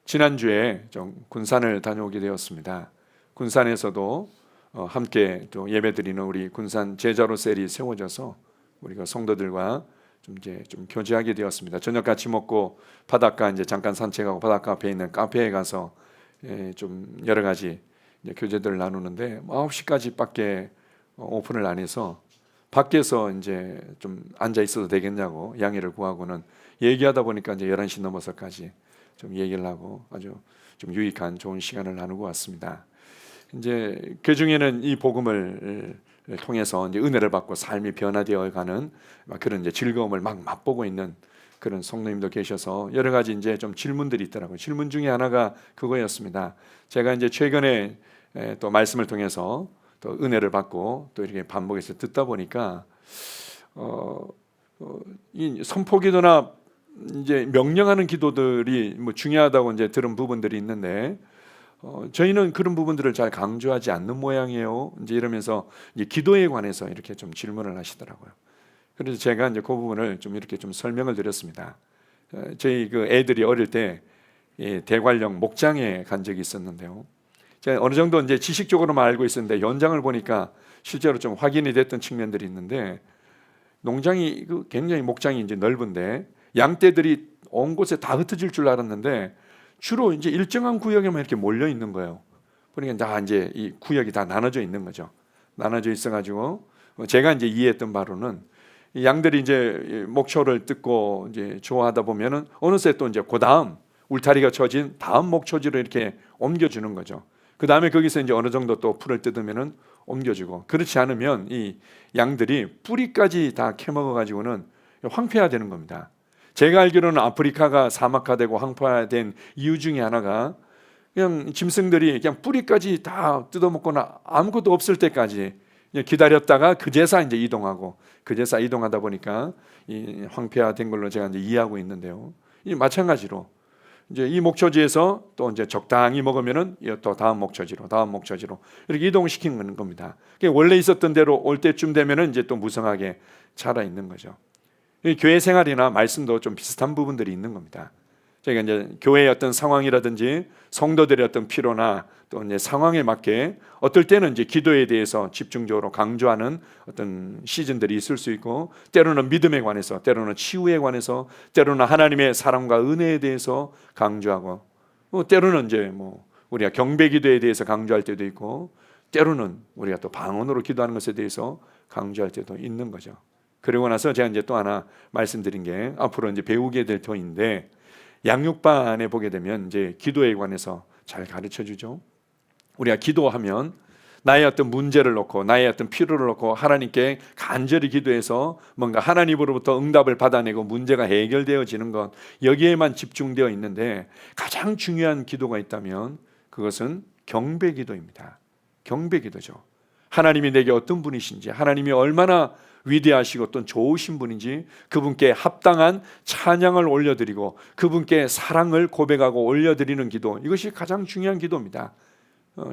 지난주에 좀 군산을 다녀오게 되었습니다. 군산에서도 함께 또 예배드리는 우리 군산 제자로 셀이 세워져서 우리가 성도들과 좀 교제하게 되었습니다. 저녁 같이 먹고 바닷가 이제 잠깐 산책하고 바닷가 앞에 있는 카페에 가서 좀 여러 가지 교제들을 나누는데 9시까지밖에 오픈을 안 해서 밖에서 이제 좀 앉아 있어도 되겠냐고 양해를 구하고는 얘기하다 보니까 이제 11시 넘어서까지 좀 얘기를 하고 아주 좀 유익한 좋은 시간을 나누고 왔습니다. 이제 그 중에는 이 복음을 통해서 이제 은혜를 받고 삶이 변화되어 가는 그런 이제 즐거움을 막 맛보고 있는 그런 성도님도 계셔서 여러 가지 이제 좀 질문들이 있더라고요. 질문 중에 하나가 그거였습니다. 제가 이제 최근에 또 말씀을 통해서 또 은혜를 받고 또 이렇게 반복해서 듣다 보니까 이 선포기도나 이제 명령하는 기도들이 뭐 중요하다고 이제 들은 부분들이 있는데 저희는 그런 부분들을 잘 강조하지 않는 모양이에요. 이제 이러면서 이제 기도에 관해서 이렇게 좀 질문을 하시더라고요. 그래서 제가 이제 그 부분을 좀 이렇게 좀 설명을 드렸습니다. 저희 그 애들이 어릴 때 대관령 목장에 간 적이 있었는데요. 제가 어느 정도 이제 지식적으로만 알고 있었는데 현장을 보니까 실제로 좀 확인이 됐던 측면들이 있는데 농장이 굉장히 목장이 이제 넓은데 양떼들이 온 곳에 다 흩어질 줄 알았는데 주로 이제 일정한 구역에만 이렇게 몰려 있는 거예요. 그러니까 다 이제 이 구역이 다 나눠져 있는 거죠. 나눠져 있어가지고 제가 이제 이해했던 바로는 이 양들이 이제 목초를 뜯고 이제 좋아하다 보면은 어느새 또 이제 그 다음 울타리가 쳐진 다음 목초지로 이렇게 옮겨주는 거죠. 그 다음에 거기서 이제 어느 정도 또 풀을 뜯으면은 옮겨주고 그렇지 않으면 이 양들이 뿌리까지 다 캐먹어가지고는 황폐화되는 겁니다. 제가 알기로는 아프리카가 사막화되고 황폐화된 이유 중에 하나가 그냥 짐승들이 그냥 뿌리까지 다 뜯어먹거나 아무것도 없을 때까지 기다렸다가 그제서 이제 이동하고 그제서 이동하다 보니까 이 황폐화된 걸로 제가 이제 이해하고 있는데요. 이 마찬가지로 이제 이 목초지에서 또 이제 적당히 먹으면은 또 다음 목초지로 이렇게 이동시키는 겁니다. 원래 있었던 대로 올 때쯤 되면은 이제 또 무성하게 자라 있는 거죠. 교회 생활이나 말씀도 좀 비슷한 부분들이 있는 겁니다. 저희가 이제 교회의 어떤 상황이라든지 성도들의 어떤 필요나 또 이제 상황에 맞게 어떨 때는 이제 기도에 대해서 집중적으로 강조하는 어떤 시즌들이 있을 수 있고 때로는 믿음에 관해서 때로는 치유에 관해서 때로는 하나님의 사랑과 은혜에 대해서 강조하고 때로는 이제 뭐 우리가 경배 기도에 대해서 강조할 때도 있고 때로는 우리가 또 방언으로 기도하는 것에 대해서 강조할 때도 있는 거죠. 그리고 나서 제가 이제 또 하나 말씀드린 게 앞으로 이제 배우게 될 터인데 양육반에 보게 되면 이제 기도에 관해서 잘 가르쳐 주죠. 우리가 기도하면 나의 어떤 문제를 놓고 나의 어떤 필요를 놓고 하나님께 간절히 기도해서 뭔가 하나님으로부터 응답을 받아내고 문제가 해결되어지는 것 여기에만 집중되어 있는데 가장 중요한 기도가 있다면 그것은 경배 기도입니다. 경배 기도죠. 하나님이 내게 어떤 분이신지 하나님이 얼마나 위대하시고 또 좋으신 분인지 그분께 합당한 찬양을 올려드리고 그분께 사랑을 고백하고 올려드리는 기도 이것이 가장 중요한 기도입니다.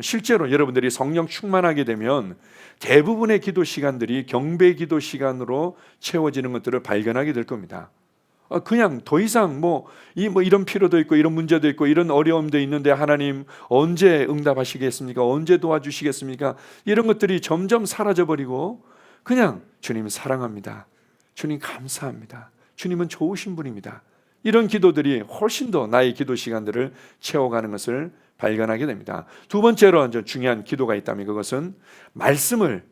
실제로 여러분들이 성령 충만하게 되면 대부분의 기도 시간들이 경배 기도 시간으로 채워지는 것들을 발견하게 될 겁니다. 그냥 더 이상 이런 필요도 있고 이런 문제도 있고 이런 어려움도 있는데 하나님 언제 응답하시겠습니까? 언제 도와주시겠습니까? 이런 것들이 점점 사라져버리고 그냥 주님 사랑합니다. 주님 감사합니다. 주님은 좋으신 분입니다. 이런 기도들이 훨씬 더 나의 기도 시간들을 채워가는 것을 발견하게 됩니다. 두 번째로 중요한 기도가 있다면 그것은 말씀을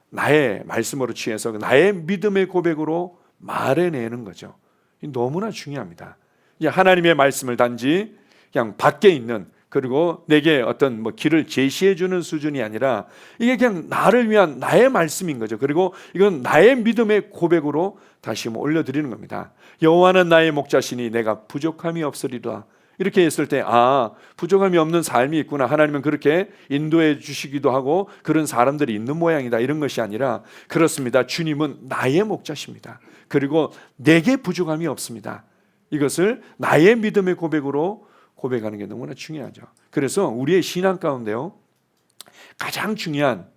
나의 말씀으로 취해서 나의 믿음의 고백으로 말해내는 거죠. 너무나 중요합니다. 하나님의 말씀을 단지 그냥 밖에 있는 그리고 내게 어떤 길을 제시해 주는 수준이 아니라 이게 그냥 나를 위한 나의 말씀인 거죠. 그리고 이건 나의 믿음의 고백으로 다시 올려드리는 겁니다. 여호와는 나의 목자시니 내가 부족함이 없으리라. 이렇게 했을 때 부족함이 없는 삶이 있구나. 하나님은 그렇게 인도해 주시기도 하고 그런 사람들이 있는 모양이다. 이런 것이 아니라 그렇습니다. 주님은 나의 목자십니다. 그리고 내게 부족함이 없습니다. 이것을 나의 믿음의 고백으로 고백하는 게 너무나 중요하죠. 그래서 우리의 신앙 가운데요 가장 중요한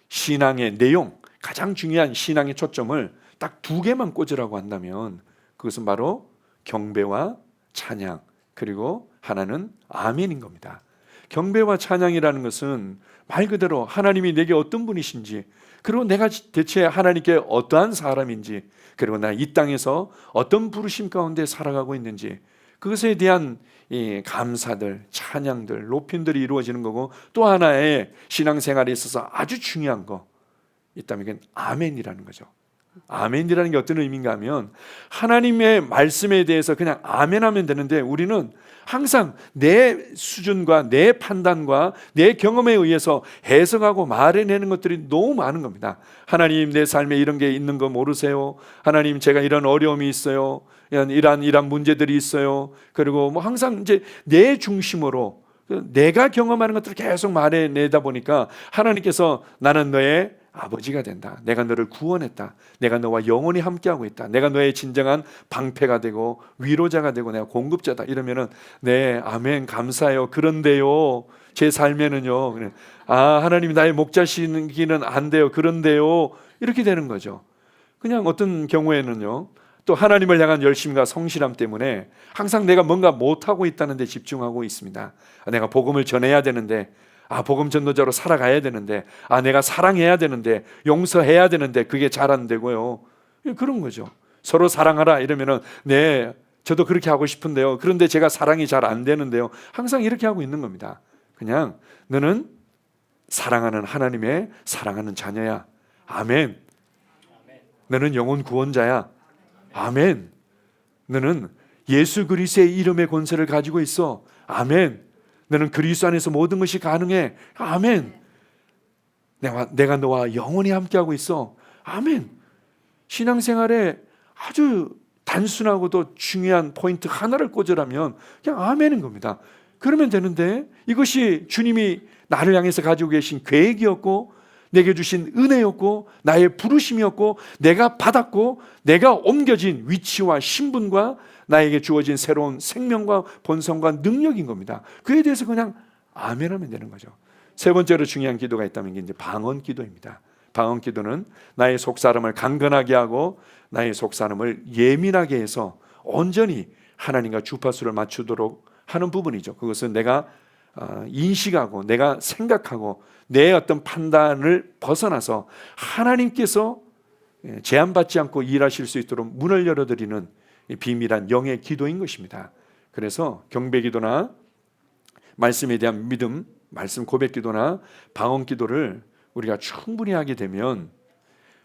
신앙의 내용, 가장 중요한 신앙의 초점을 딱 두 개만 꽂으라고 한다면 그것은 바로 경배와 찬양 그리고 하나는 아멘인 겁니다. 경배와 찬양이라는 것은 말 그대로 하나님이 내게 어떤 분이신지, 그리고 내가 대체 하나님께 어떠한 사람인지, 그리고 나 이 땅에서 어떤 부르심 가운데 살아가고 있는지, 그것에 대한 이 감사들, 찬양들, 높임들이 이루어지는 거고, 또 하나의 신앙생활에 있어서 아주 중요한 거 있다면 그건 아멘이라는 거죠. 아멘이라는 게 어떤 의미인가 하면 하나님의 말씀에 대해서 그냥 아멘하면 되는데, 우리는 항상 내 수준과 내 판단과 내 경험에 의해서 해석하고 말해내는 것들이 너무 많은 겁니다. 하나님, 내 삶에 이런 게 있는 거 모르세요? 하나님, 제가 이런 어려움이 있어요. 이런 문제들이 있어요. 그리고 뭐 항상 이제 내 중심으로 내가 경험하는 것들을 계속 말해내다 보니까 하나님께서 나는 너의 아버지가 된다. 내가 너를 구원했다. 내가 너와 영원히 함께하고 있다. 내가 너의 진정한 방패가 되고 위로자가 되고 내가 공급자다. 이러면은 네, 아멘, 감사해요. 그런데요, 제 삶에는요, 하나님이 나의 목자시기는 안 돼요. 그런데요, 이렇게 되는 거죠. 그냥 어떤 경우에는요, 또 하나님을 향한 열심과 성실함 때문에 항상 내가 뭔가 못하고 있다는 데 집중하고 있습니다. 내가 복음을 전해야 되는데, 복음 전도자로 살아가야 되는데, 내가 사랑해야 되는데, 용서해야 되는데 그게 잘 안 되고요. 그런 거죠. 서로 사랑하라 이러면은 네, 저도 그렇게 하고 싶은데요. 그런데 제가 사랑이 잘 안 되는데요. 항상 이렇게 하고 있는 겁니다. 그냥 너는 사랑하는 하나님의 사랑하는 자녀야. 아멘. 너는 영혼 구원자야. 아멘. 너는 예수 그리스도의 이름의 권세를 가지고 있어. 아멘. 너는 그리스도 안에서 모든 것이 가능해. 아멘. 내가 너와 영원히 함께하고 있어. 아멘. 신앙생활에 아주 단순하고도 중요한 포인트 하나를 꽂으라면 그냥 아멘인 겁니다. 그러면 되는데, 이것이 주님이 나를 향해서 가지고 계신 계획이었고, 내게 주신 은혜였고, 나의 부르심이었고, 내가 받았고, 내가 옮겨진 위치와 신분과 나에게 주어진 새로운 생명과 본성과 능력인 겁니다. 그에 대해서 그냥 아멘하면 되는 거죠. 세 번째로 중요한 기도가 있다면 이게 이제 방언 기도입니다. 방언 기도는 나의 속사람을 강건하게 하고 나의 속사람을 예민하게 해서 온전히 하나님과 주파수를 맞추도록 하는 부분이죠. 그것은 내가 인식하고 내가 생각하고 내 어떤 판단을 벗어나서 하나님께서 제한받지 않고 일하실 수 있도록 문을 열어드리는 비밀한 영의 기도인 것입니다. 그래서 경배 기도나 말씀에 대한 믿음, 말씀 고백 기도나 방언 기도를 우리가 충분히 하게 되면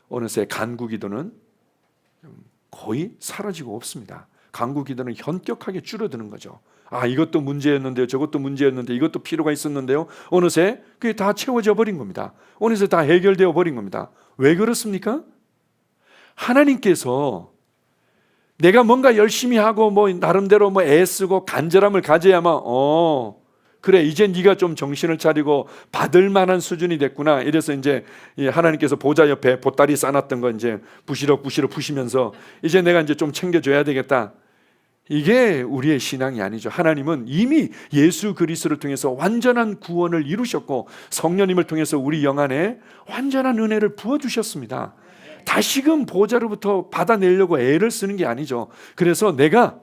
어느새 간구 기도는 거의 사라지고 없습니다. 간구 기도는 현격하게 줄어드는 거죠. 이것도 문제였는데요, 저것도 문제였는데, 이것도 필요가 있었는데요, 어느새 그게 다 채워져 버린 겁니다. 어느새 다 해결되어 버린 겁니다. 왜 그렇습니까? 하나님께서 내가 뭔가 열심히 하고 나름대로 애쓰고 간절함을 가져야만 그래, 이제 네가 좀 정신을 차리고 받을 만한 수준이 됐구나. 이래서 이제 하나님께서 보좌 옆에 보따리 싸놨던 거 이제 부시럭 부시면서 이제 내가 이제 좀 챙겨줘야 되겠다. 이게 우리의 신앙이 아니죠. 하나님은 이미 예수 그리스도를 통해서 완전한 구원을 이루셨고 성령님을 통해서 우리 영 안에 완전한 은혜를 부어주셨습니다. 다시금 보좌로부터 받아내려고 애를 쓰는 게 아니죠. 그래서 내가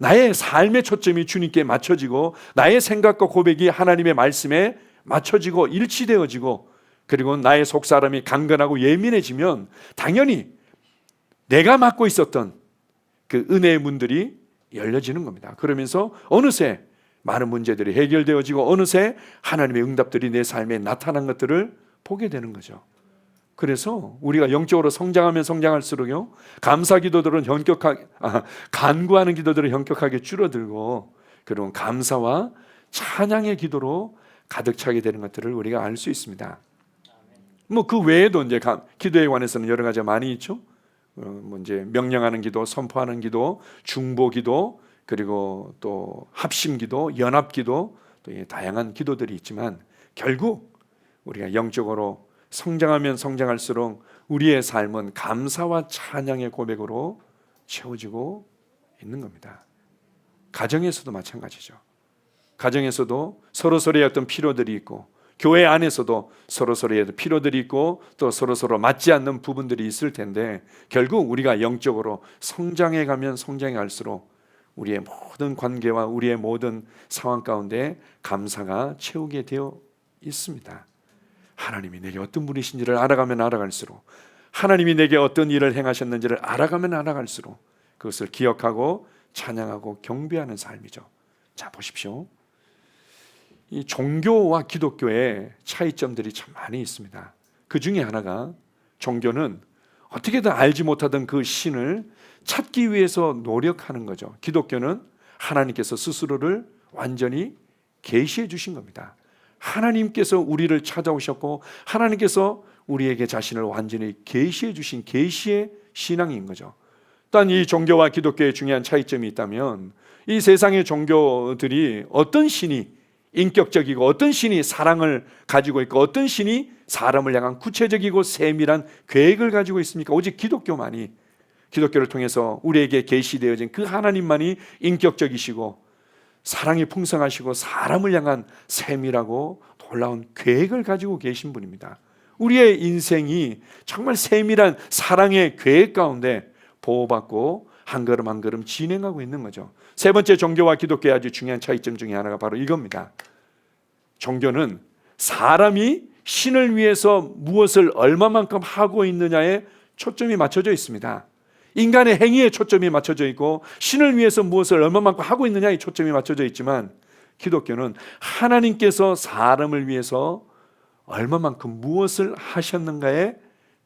나의 삶의 초점이 주님께 맞춰지고 나의 생각과 고백이 하나님의 말씀에 맞춰지고 일치되어지고, 그리고 나의 속사람이 강건하고 예민해지면 당연히 내가 맡고 있었던 그 은혜의 문들이 열려지는 겁니다. 그러면서 어느새 많은 문제들이 해결되어지고 어느새 하나님의 응답들이 내 삶에 나타난 것들을 보게 되는 거죠. 그래서 우리가 영적으로 성장하면 성장할수록요, 감사 기도들은 간구하는 기도들은 현격하게 줄어들고, 그리고 감사와 찬양의 기도로 가득 차게 되는 것들을 우리가 알 수 있습니다. 그 외에도 이제 기도에 관해서는 여러 가지가 많이 있죠. 이제 명령하는 기도, 선포하는 기도, 중보 기도, 그리고 또 합심 기도, 연합 기도, 또 다양한 기도들이 있지만 결국 우리가 영적으로 성장하면 성장할수록 우리의 삶은 감사와 찬양의 고백으로 채워지고 있는 겁니다. 가정에서도 마찬가지죠. 가정에서도 서로서로의 어떤 필요들이 있고, 교회 안에서도 서로서로의 필요들이 있고, 또 서로서로 맞지 않는 부분들이 있을 텐데, 결국 우리가 영적으로 성장해 가면 성장해 갈수록 우리의 모든 관계와 우리의 모든 상황 가운데 감사가 채우게 되어 있습니다. 하나님이 내게 어떤 분이신지를 알아가면 알아갈수록, 하나님이 내게 어떤 일을 행하셨는지를 알아가면 알아갈수록 그것을 기억하고 찬양하고 경배하는 삶이죠. 자, 보십시오. 이 종교와 기독교의 차이점들이 참 많이 있습니다. 그 중에 하나가, 종교는 어떻게든 알지 못하던 그 신을 찾기 위해서 노력하는 거죠. 기독교는 하나님께서 스스로를 완전히 계시해 주신 겁니다. 하나님께서 우리를 찾아오셨고 하나님께서 우리에게 자신을 완전히 계시해 주신 계시의 신앙인 거죠. 단 이 종교와 기독교의 중요한 차이점이 있다면, 이 세상의 종교들이 어떤 신이 인격적이고 어떤 신이 사랑을 가지고 있고 어떤 신이 사람을 향한 구체적이고 세밀한 계획을 가지고 있습니까? 오직 기독교만이, 기독교를 통해서 우리에게 계시되어진 그 하나님만이 인격적이시고 사랑이 풍성하시고 사람을 향한 세밀하고 놀라운 계획을 가지고 계신 분입니다. 우리의 인생이 정말 세밀한 사랑의 계획 가운데 보호받고 한 걸음 한 걸음 진행하고 있는 거죠. 세 번째, 종교와 기독교의 아주 중요한 차이점 중에 하나가 바로 이겁니다. 종교는 사람이 신을 위해서 무엇을 얼마만큼 하고 있느냐에 초점이 맞춰져 있습니다. 인간의 행위에 초점이 맞춰져 있고 신을 위해서 무엇을 얼마만큼 하고 있느냐에 초점이 맞춰져 있지만, 기독교는 하나님께서 사람을 위해서 얼마만큼 무엇을 하셨는가에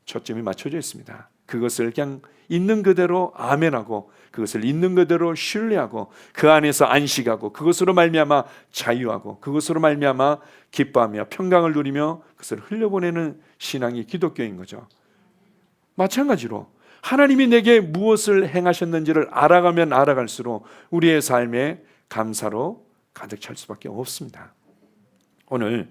초점이 맞춰져 있습니다. 그것을 그냥 있는 그대로 아멘하고 그것을 있는 그대로 신뢰하고 그 안에서 안식하고 그것으로 말미암아 자유하고 그것으로 말미암아 기뻐하며 평강을 누리며 그것을 흘려보내는 신앙이 기독교인 거죠. 마찬가지로 하나님이 내게 무엇을 행하셨는지를 알아가면 알아갈수록 우리의 삶에 감사로 가득 찰 수밖에 없습니다. 오늘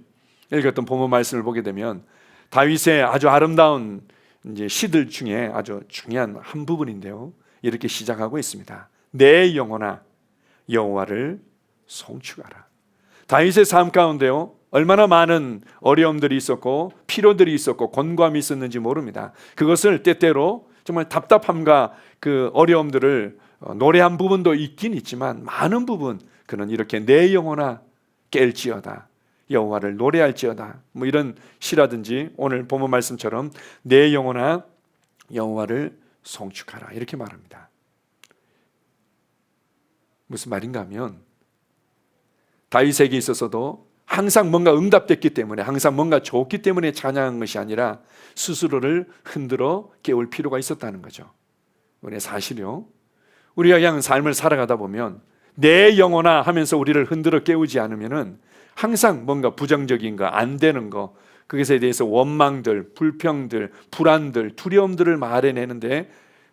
읽었던 본문 말씀을 보게 되면 다윗의 아주 아름다운 이제 시들 중에 아주 중요한 한 부분인데요, 이렇게 시작하고 있습니다. 내 영혼아 여호와를 송축하라. 다윗의 삶 가운데요, 얼마나 많은 어려움들이 있었고 피로들이 있었고 곤고함이 있었는지 모릅니다. 그것을 때때로 정말 답답함과 그 어려움들을 노래한 부분도 있긴 있지만, 많은 부분 그는 이렇게 내 영혼아 깰지어다, 여호와를 노래할지어다, 뭐 이런 시라든지 오늘 본문 말씀처럼 내 영혼아 여호와를 송축하라 이렇게 말합니다. 무슨 말인가 하면, 다윗에게 있어서도 항상 뭔가 응답됐기 때문에, 항상 뭔가 좋기 때문에 찬양한 것이 아니라 스스로를 흔들어 깨울 필요가 있었다는 거죠. 우리의 사실이요, 우리가 그냥 삶을 살아가다 보면 내 영혼아 하면서 우리를 흔들어 깨우지 않으면은 항상 뭔가 부정적인 거, 안 되는 거, 그것에 대해서 원망들, 불평들, 불안들, 두려움들을 말해내는데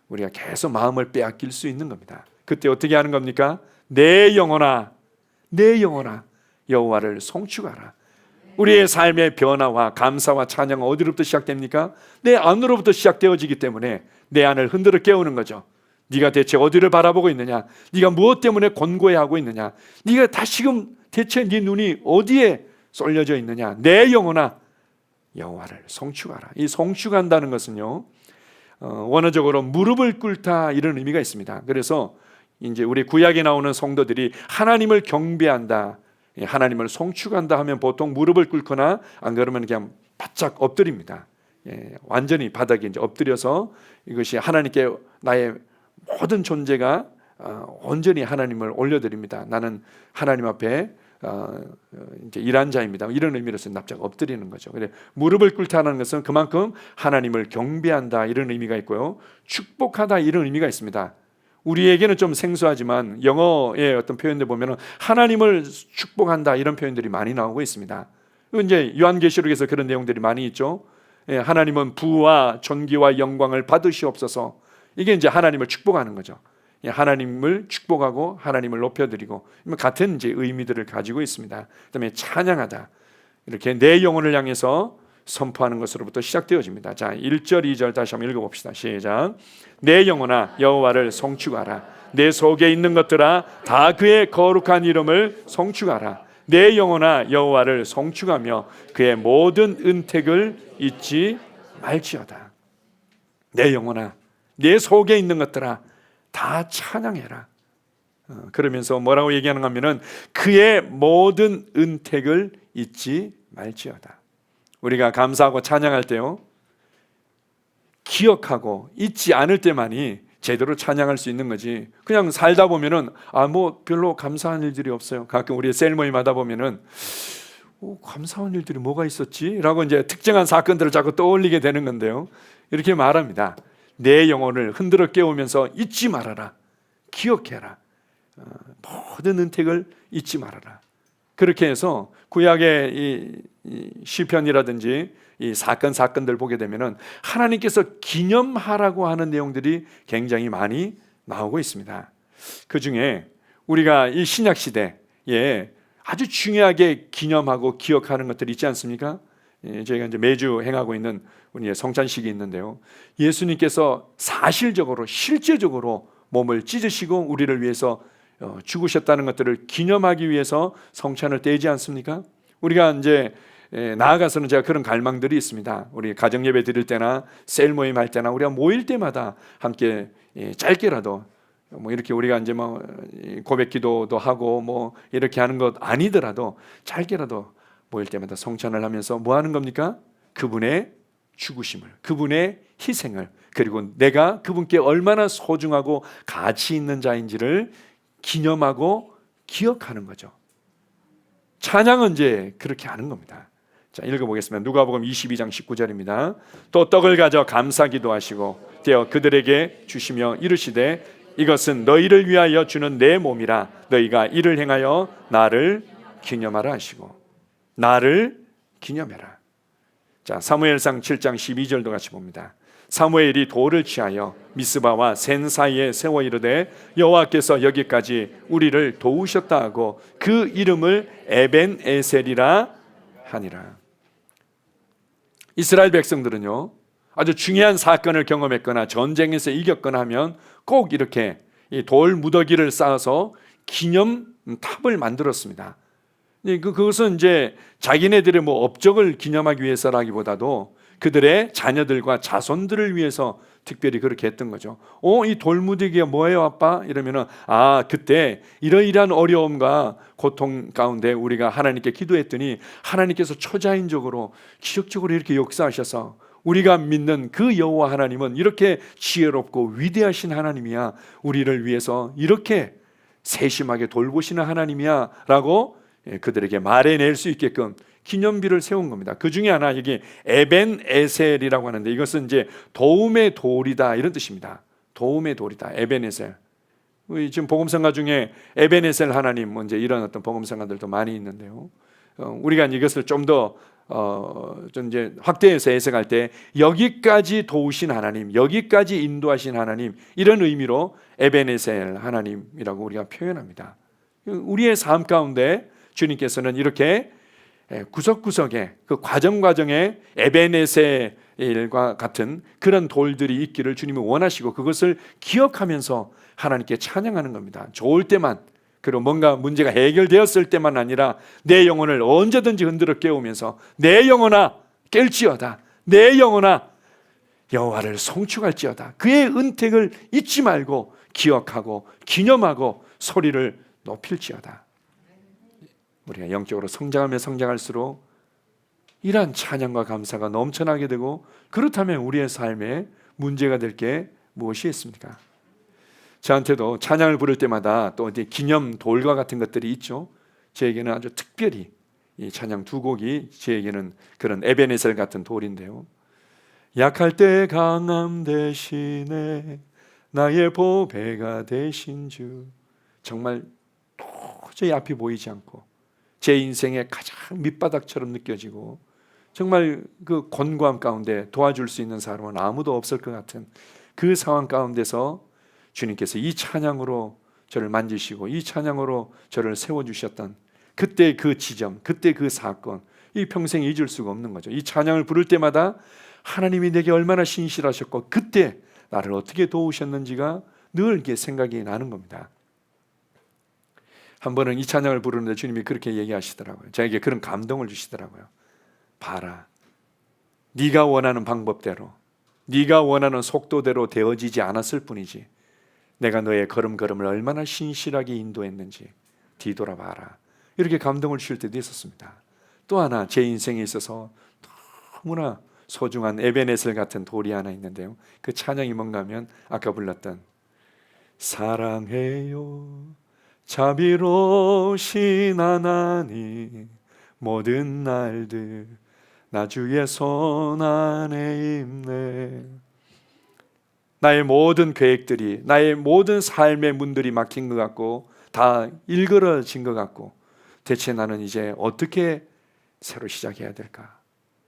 우리가 계속 마음을 빼앗길 수 있는 겁니다. 그때 어떻게 하는 겁니까? 내 영혼아, 내 영혼아 여호와를 송축하라. 우리의 삶의 변화와 감사와 찬양은 어디로부터 시작됩니까? 내 안으로부터 시작되어지기 때문에 내 안을 흔들어 깨우는 거죠. 네가 대체 어디를 바라보고 있느냐? 네가 무엇 때문에 곤고해하고 있느냐? 네가 다시금 대체 네 눈이 어디에 쏠려져 있느냐? 내 영혼아 여호와를 송축하라. 이 송축한다는 것은요, 원어적으로 무릎을 꿇다 이런 의미가 있습니다. 그래서 이제 우리 구약에 나오는 성도들이 하나님을 경배한다, 하나님을 송축한다 하면 보통 무릎을 꿇거나 안 그러면 그냥 바짝 엎드립니다. 완전히 바닥에 이제 엎드려서 이것이 하나님께 나의 모든 존재가 온전히 하나님을 올려드립니다. 나는 하나님 앞에 이제 일한 자입니다. 이런 의미로서 납작 엎드리는 거죠. 그래, 무릎을 꿇다는 것은 그만큼 하나님을 경배한다 이런 의미가 있고요, 축복하다 이런 의미가 있습니다. 우리에게는 좀 생소하지만 영어의 어떤 표현들 보면은 하나님을 축복한다 이런 표현들이 많이 나오고 있습니다. 이제 요한계시록에서 그런 내용들이 많이 있죠. 하나님은 부와 존귀와 영광을 받으시옵소서. 이게 이제 하나님을 축복하는 거죠. 하나님을 축복하고 하나님을 높여드리고 같은 이제 의미들을 가지고 있습니다. 그다음에 찬양하다, 이렇게 내 영혼을 향해서 선포하는 것으로부터 시작되어집니다. 자, 1절 2절 다시 한번 읽어봅시다. 시작. 내 영혼아 여호와를 송축하라. 내 속에 있는 것들아 다 그의 거룩한 이름을 송축하라. 내 영혼아 여호와를 송축하며 그의 모든 은택을 잊지 말지어다. 내 영혼아 내 속에 있는 것들아 다 찬양해라. 그러면서 뭐라고 얘기하는가 하면은 그의 모든 은택을 잊지 말지어다. 우리가 감사하고 찬양할 때요, 기억하고 잊지 않을 때만이 제대로 찬양할 수 있는 거지. 그냥 살다 보면은 뭐 별로 감사한 일들이 없어요. 가끔 우리 셀 모임 하다 보면은 감사한 일들이 뭐가 있었지? 라고 이제 특정한 사건들을 자꾸 떠올리게 되는 건데요, 이렇게 말합니다. 내 영혼을 흔들어 깨우면서 잊지 말아라. 기억해라. 모든 은택을 잊지 말아라. 그렇게 해서 구약의 이 시편이라든지 이 사건들 보게 되면은 하나님께서 기념하라고 하는 내용들이 굉장히 많이 나오고 있습니다. 그 중에 우리가 이 신약 시대에 아주 중요하게 기념하고 기억하는 것들이 있지 않습니까? 저희가 이제 매주 행하고 있는 우리의 성찬식이 있는데요, 예수님께서 사실적으로 실제적으로 몸을 찢으시고 우리를 위해서 죽으셨다는 것들을 기념하기 위해서 성찬을 떼지 않습니까? 우리가 이제 나아가서는 제가 그런 갈망들이 있습니다. 우리 가정 예배 드릴 때나 셀 모임 할 때나 우리가 모일 때마다 함께 짧게라도 뭐 이렇게 우리가 이제 뭐 고백 기도도 하고 뭐 이렇게 하는 것 아니더라도 짧게라도 모일 때마다 성찬을 하면서 뭐 하는 겁니까? 그분의 죽으심을, 그분의 희생을, 그리고 내가 그분께 얼마나 소중하고 가치 있는 자인지를 기념하고 기억하는 거죠. 찬양은 이제 그렇게 하는 겁니다. 자, 읽어보겠습니다. 누가복음 22장 19절입니다. 또 떡을 가져 감사 기도하시고 떼어 그들에게 주시며 이르시되 이것은 너희를 위하여 주는 내 몸이라 너희가 이를 행하여 나를 기념하라 하시고, 나를 기념해라. 자, 사무엘상 7장 12절도 같이 봅니다. 사무엘이 돌을 취하여 미스바와 센 사이에 세워 이르되 여호와께서 여기까지 우리를 도우셨다 하고 그 이름을 에벤에셀이라 하니라. 이스라엘 백성들은요, 아주 중요한 사건을 경험했거나 전쟁에서 이겼거나 하면 꼭 이렇게 이 돌 무더기를 쌓아서 기념탑을 만들었습니다. 그것은 이제 자기네들의 뭐 업적을 기념하기 위해서라기보다도 그들의 자녀들과 자손들을 위해서 특별히 그렇게 했던 거죠. 이 돌무더기가 뭐예요, 아빠? 이러면은 그때 이러이러한 어려움과 고통 가운데 우리가 하나님께 기도했더니 하나님께서 초자연적으로 기적적으로 이렇게 역사하셔서 우리가 믿는 그 여호와 하나님은 이렇게 지혜롭고 위대하신 하나님이야. 우리를 위해서 이렇게 세심하게 돌보시는 하나님이야 라고 그들에게 말해낼 수 있게끔 기념비를 세운 겁니다. 그 중에 하나 여기 에벤에셀이라고 하는데 이것은 이제 도움의 돌이다 이런 뜻입니다. 도움의 돌이다. 에벤에셀. 지금 복음성가 중에 에벤에셀 하나님 이제 이런 어떤 복음성가들도 많이 있는데요. 우리가 이것을 좀 더 좀 이제 확대해서 해석할 때 여기까지 도우신 하나님, 여기까지 인도하신 하나님 이런 의미로 에벤에셀 하나님이라고 우리가 표현합니다. 우리의 삶 가운데 주님께서는 이렇게 구석구석에 그 과정에 에벤에셀과 같은 그런 돌들이 있기를 주님이 원하시고 그것을 기억하면서 하나님께 찬양하는 겁니다. 좋을 때만, 그리고 뭔가 문제가 해결되었을 때만 아니라 내 영혼을 언제든지 흔들어 깨우면서 내 영혼아 깰지어다, 내 영혼아 여호와를 송축할지어다, 그의 은택을 잊지 말고 기억하고 기념하고 소리를 높일지어다. 우리가 영적으로 성장할수록 이러한 찬양과 감사가 넘쳐나게 되고, 그렇다면 우리의 삶에 문제가 될 게 무엇이 있습니까? 저한테도 찬양을 부를 때마다 또 이제 기념 돌과 같은 것들이 있죠. 저에게는 아주 특별히 이 찬양 두 곡이 저에게는 그런 에벤에셀 같은 돌인데요. 약할 때 강함 대신에 나의 보배가 되신 주. 정말 도저히 앞이 보이지 않고 제 인생의 가장 밑바닥처럼 느껴지고 정말 그 곤고함 가운데 도와줄 수 있는 사람은 아무도 없을 것 같은 그 상황 가운데서 주님께서 이 찬양으로 저를 만지시고 이 찬양으로 저를 세워주셨던 그때 그 지점, 그때 그 사건, 이 평생 잊을 수가 없는 거죠. 이 찬양을 부를 때마다 하나님이 내게 얼마나 신실하셨고 그때 나를 어떻게 도우셨는지가 늘 이렇게 생각이 나는 겁니다. 한 번은 이 찬양을 부르는데 주님이 그렇게 얘기하시더라고요. 저에게 그런 감동을 주시더라고요. 봐라, 네가 원하는 방법대로, 네가 원하는 속도대로 되어지지 않았을 뿐이지 내가 너의 걸음걸음을 얼마나 신실하게 인도했는지 뒤돌아봐라. 이렇게 감동을 주실 때도 있었습니다. 또 하나 제 인생에 있어서 너무나 소중한 에베네셀 같은 돌이 하나 있는데요, 그 찬양이 뭔가 하면 아까 불렀던 사랑해요 자비로우신 하나님 모든 날들 나 주의 손 안에 있네. 나의 모든 계획들이, 나의 모든 삶의 문들이 막힌 것 같고 다 일그러진 것 같고 대체 나는 이제 어떻게 새로 시작해야 될까?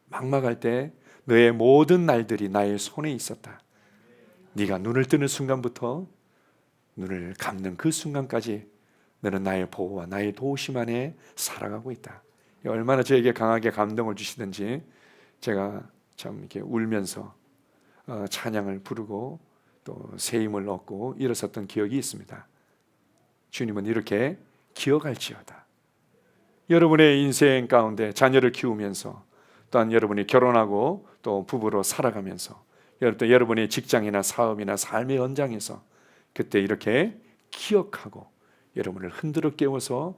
막막할 때 너의 모든 날들이 나의 손에 있었다. 네가 눈을 뜨는 순간부터 눈을 감는 그 순간까지 너는 나의 보호와 나의 도우심 안에 살아가고 있다. 얼마나 저에게 강하게 감동을 주시든지 제가 참 이렇게 울면서 찬양을 부르고 또 새 힘을 얻고 일어섰던 기억이 있습니다. 주님은 이렇게 기억할지어다. 여러분의 인생 가운데 자녀를 키우면서 또한 여러분이 결혼하고 또 부부로 살아가면서 또 여러분의 직장이나 사업이나 삶의 현장에서 그때 이렇게 기억하고 여러분을 흔들어 깨워서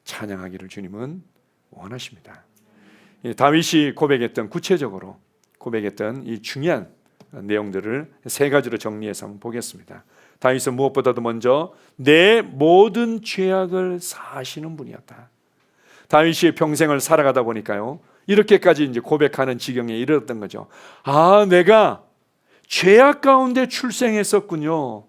찬양하기를 주님은 원하십니다. 다윗이 구체적으로 고백했던 이 중요한 내용들을 세 가지로 정리해서 한번 보겠습니다. 다윗은 무엇보다도 먼저 내 모든 죄악을 사하시는 분이었다. 다윗이 평생을 살아가다 보니까요, 이렇게까지 이제 고백하는 지경에 이르렀던 거죠. 아, 내가 죄악 가운데 출생했었군요.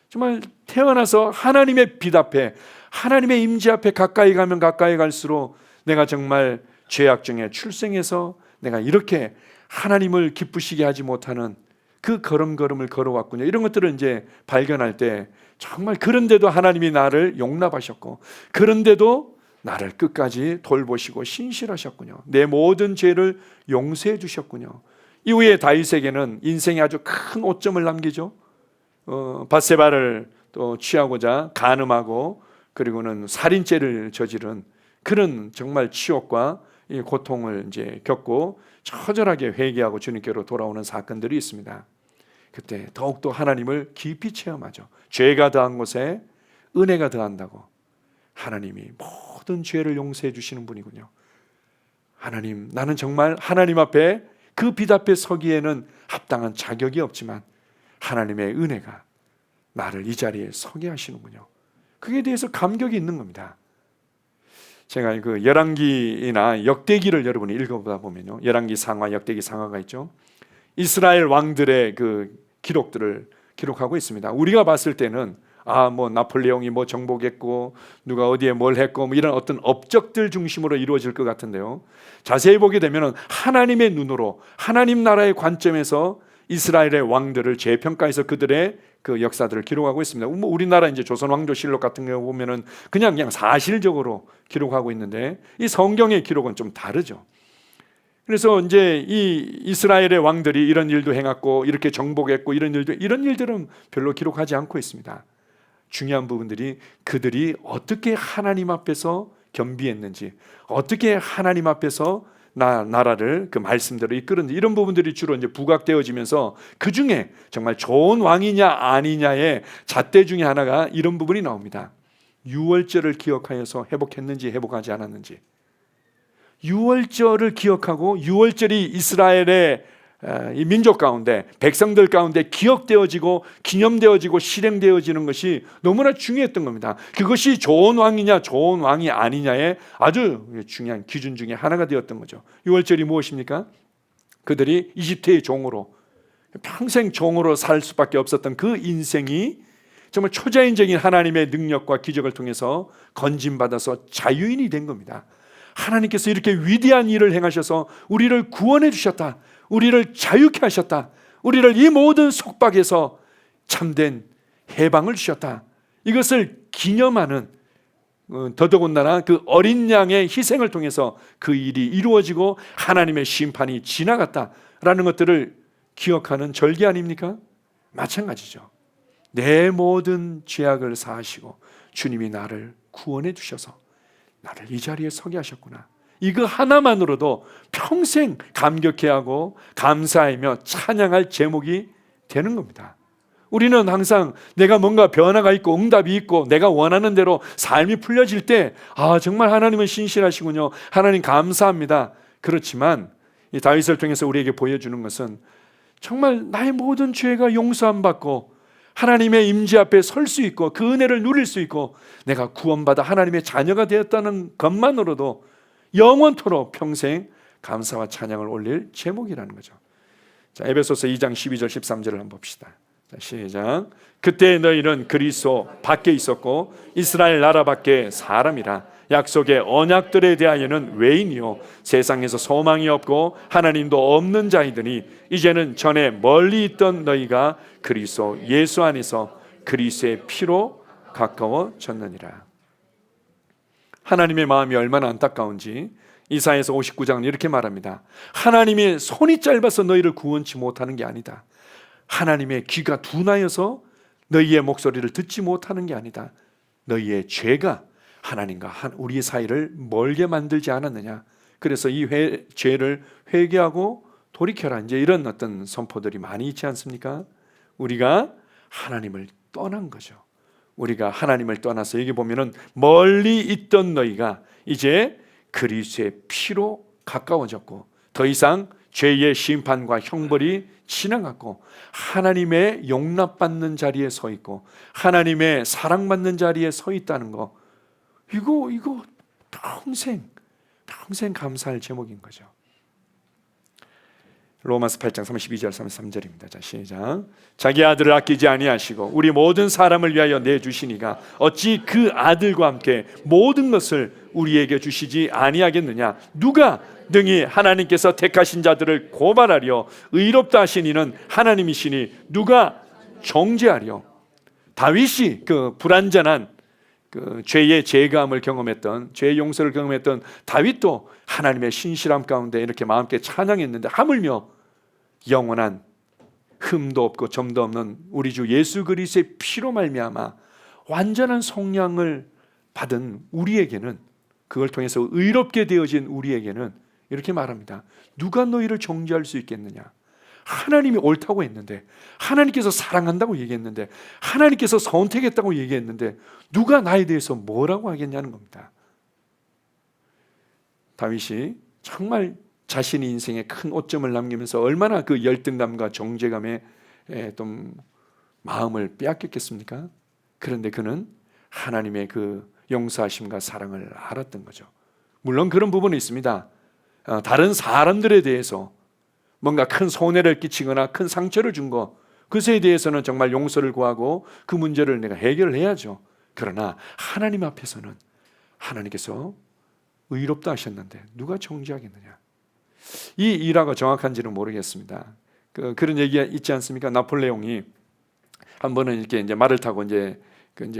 정말 태어나서 하나님의 빛 앞에, 하나님의 임재 앞에 가까이 가면 가까이 갈수록 내가 정말 죄악 중에 출생해서 내가 이렇게 하나님을 기쁘시게 하지 못하는 그 걸음걸음을 걸어왔군요. 이런 것들을 이제 발견할 때 정말 그런데도 하나님이 나를 용납하셨고 그런데도 나를 끝까지 돌보시고 신실하셨군요. 내 모든 죄를 용서해 주셨군요. 이후에 다윗에게는 인생에 아주 큰 오점을 남기죠. 밧세바를 또 취하고자 간음하고 그리고는 살인죄를 저지른 그런 정말 치욕과 이 고통을 이제 겪고 처절하게 회개하고 주님께로 돌아오는 사건들이 있습니다. 그때 더욱더 하나님을 깊이 체험하죠. 죄가 더한 곳에 은혜가 더한다고 하나님이 모든 죄를 용서해 주시는 분이군요. 하나님, 나는 정말 하나님 앞에 그 빛 앞에 서기에는 합당한 자격이 없지만 하나님의 은혜가 나를 이 자리에 서게 하시는군요. 그에 대해서 감격이 있는 겁니다. 제가 그 열왕기나 역대기를 여러분이 읽어보다 보면요, 열왕기 상하, 역대기 상하가 있죠. 이스라엘 왕들의 그 기록들을 기록하고 있습니다. 우리가 봤을 때는 뭐 나폴레옹이 뭐 정복했고 누가 어디에 뭘 했고 뭐 이런 어떤 업적들 중심으로 이루어질 것 같은데요, 자세히 보게 되면 하나님의 눈으로 하나님 나라의 관점에서 이스라엘의 왕들을 재평가해서 그들의 그 역사들을 기록하고 있습니다. 우리나라 이제 조선 왕조실록 같은 경우 보면은 그냥 사실적으로 기록하고 있는데 이 성경의 기록은 좀 다르죠. 그래서 이제 이 이스라엘의 왕들이 이런 일도 행했고 이렇게 정복했고 이런 일들은 별로 기록하지 않고 있습니다. 중요한 부분들이 그들이 어떻게 하나님 앞에서 겸비했는지, 어떻게 하나님 앞에서 나라를 그 말씀대로 이끌었는지, 이런 부분들이 주로 이제 부각되어지면서 그 중에 정말 좋은 왕이냐 아니냐의 잣대 중에 하나가 이런 부분이 나옵니다. 유월절을 기억하여서 회복했는지 회복하지 않았는지. 유월절을 기억하고 유월절이 이스라엘의 이 민족 가운데 백성들 가운데 기억되어지고 기념되어지고 실행되어지는 것이 너무나 중요했던 겁니다. 그것이 좋은 왕이냐 좋은 왕이 아니냐의 아주 중요한 기준 중에 하나가 되었던 거죠. 유월절이 무엇입니까? 그들이 이집트의 종으로 평생 종으로 살 수밖에 없었던 그 인생이 정말 초자연적인 하나님의 능력과 기적을 통해서 건진받아서 자유인이 된 겁니다. 하나님께서 이렇게 위대한 일을 행하셔서 우리를 구원해 주셨다, 우리를 자유케 하셨다, 우리를 이 모든 속박에서 참된 해방을 주셨다, 이것을 기념하는 더더군다나 그 어린 양의 희생을 통해서 그 일이 이루어지고 하나님의 심판이 지나갔다라는 것들을 기억하는 절기 아닙니까? 마찬가지죠. 내 모든 죄악을 사하시고 주님이 나를 구원해 주셔서 나를 이 자리에 서게 하셨구나, 이거 하나만으로도 평생 감격해하고 감사하며 찬양할 제목이 되는 겁니다. 우리는 항상 내가 뭔가 변화가 있고 응답이 있고 내가 원하는 대로 삶이 풀려질 때 정말 하나님은 신실하시군요. 하나님 감사합니다. 그렇지만 이 다윗을 통해서 우리에게 보여주는 것은 정말 나의 모든 죄가 용서함 받고 하나님의 임재 앞에 설 수 있고 그 은혜를 누릴 수 있고 내가 구원받아 하나님의 자녀가 되었다는 것만으로도 영원토록 평생 감사와 찬양을 올릴 제목이라는 거죠. 자, 에베소서 2장 12절 13절을 한번 봅시다. 자, 시작. 그때 너희는 그리스도 밖에 있었고 이스라엘 나라 밖에 사람이라. 약속의 언약들에 대하여는 외인이요 세상에서 소망이 없고 하나님도 없는 자이더니 이제는 전에 멀리 있던 너희가 그리스도 예수 안에서 그리스도의 피로 가까워졌느니라. 하나님의 마음이 얼마나 안타까운지 이사야서 59장은 이렇게 말합니다. 하나님의 손이 짧아서 너희를 구원치 못하는 게 아니다. 하나님의 귀가 둔하여서 너희의 목소리를 듣지 못하는 게 아니다. 너희의 죄가 하나님과 우리의 사이를 멀게 만들지 않았느냐. 그래서 이 죄를 회개하고 돌이켜라. 이제 이런 어떤 선포들이 많이 있지 않습니까? 우리가 하나님을 떠난 거죠. 우리가 하나님을 떠나서 여기 보면은 멀리 있던 너희가 이제 그리스도의 피로 가까워졌고 더 이상 죄의 심판과 형벌이 지나갔고 하나님의 용납받는 자리에 서 있고 하나님의 사랑받는 자리에 서 있다는 거, 이거 평생 감사할 제목인 거죠. 로마서 8장 32절 33절입니다. 자, 시작. 자기 아들을 아끼지 아니하시고 우리 모든 사람을 위하여 내주시니가 어찌 그 아들과 함께 모든 것을 우리에게 주시지 아니하겠느냐. 누가 능히 하나님께서 택하신 자들을 고발하려. 의롭다 하신 이는 하나님이시니 누가 정죄하려. 다윗이 그 불완전한 그 죄의 제감을 경험했던, 죄의 용서를 경험했던 다윗도 하나님의 신실함 가운데 이렇게 마음께 찬양했는데 하물며 영원한 흠도 없고 점도 없는 우리 주 예수 그리스도의 피로 말미암아 완전한 속량을 받은 우리에게는, 그걸 통해서 의롭게 되어진 우리에게는 이렇게 말합니다. 누가 너희를 정죄할 수 있겠느냐. 하나님이 옳다고 했는데, 하나님께서 사랑한다고 얘기했는데, 하나님께서 선택했다고 얘기했는데 누가 나에 대해서 뭐라고 하겠냐는 겁니다. 다윗이 정말 자신의 인생에 큰 오점을 남기면서 얼마나 그 열등감과 정죄감에 좀 마음을 빼앗겼겠습니까? 그런데 그는 하나님의 그 용서하심과 사랑을 알았던 거죠. 물론 그런 부분이 있습니다. 다른 사람들에 대해서 뭔가 큰 손해를 끼치거나 큰 상처를 준 거, 그것에 대해서는 정말 용서를 구하고 그 문제를 내가 해결을 해야죠. 그러나 하나님 앞에서는 하나님께서 의롭다 하셨는데 누가 정죄하겠느냐. 이 일화가 정확한지는 모르겠습니다. 그런 얘기가 있지 않습니까? 나폴레옹이 한 번은 이렇게 이제 말을 타고 이제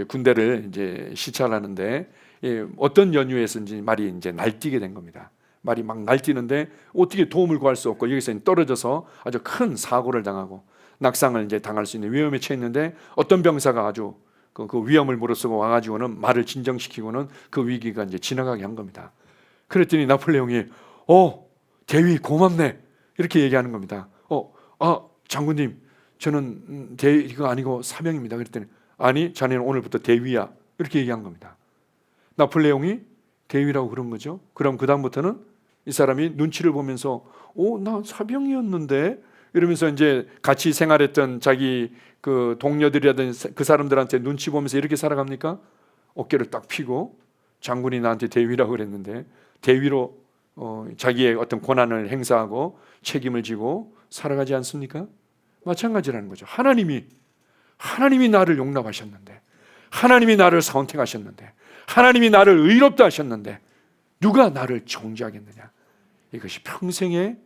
군대를 이제 시찰하는데 어떤 연유에서인지 말이 이제 날뛰게 된 겁니다. 말이 막 날뛰는데 어떻게 도움을 구할 수 없고 여기서 떨어져서 아주 큰 사고를 당하고 낙상을 이제 당할 수 있는 위험에 처했는데 어떤 병사가 아주 그 위험을 무릅쓰고 와가지고는 말을 진정시키고는 그 위기가 이제 지나가게 한 겁니다. 그랬더니 나폴레옹이 대위 고맙네 이렇게 얘기하는 겁니다. 장군님, 저는 대위가 아니고 사병입니다. 그랬더니 아니, 자네는 오늘부터 대위야 이렇게 얘기한 겁니다. 나폴레옹이 대위라고 그런 거죠. 그럼 그 다음부터는 이 사람이 눈치를 보면서 나 사병이었는데 이러면서 이제 같이 생활했던 자기 그 동료들이라든지 그 사람들한테 눈치 보면서 이렇게 살아갑니까? 어깨를 딱 펴고 장군이 나한테 대위라고 그랬는데 대위로 자기의 어떤 권한을 행사하고 책임을 지고 살아가지 않습니까? 마찬가지라는 거죠. 하나님이 나를 용납하셨는데, 하나님이 나를 선택하셨는데, 하나님이 나를 의롭다 하셨는데 누가 나를 정죄하겠느냐. 이것이 평생의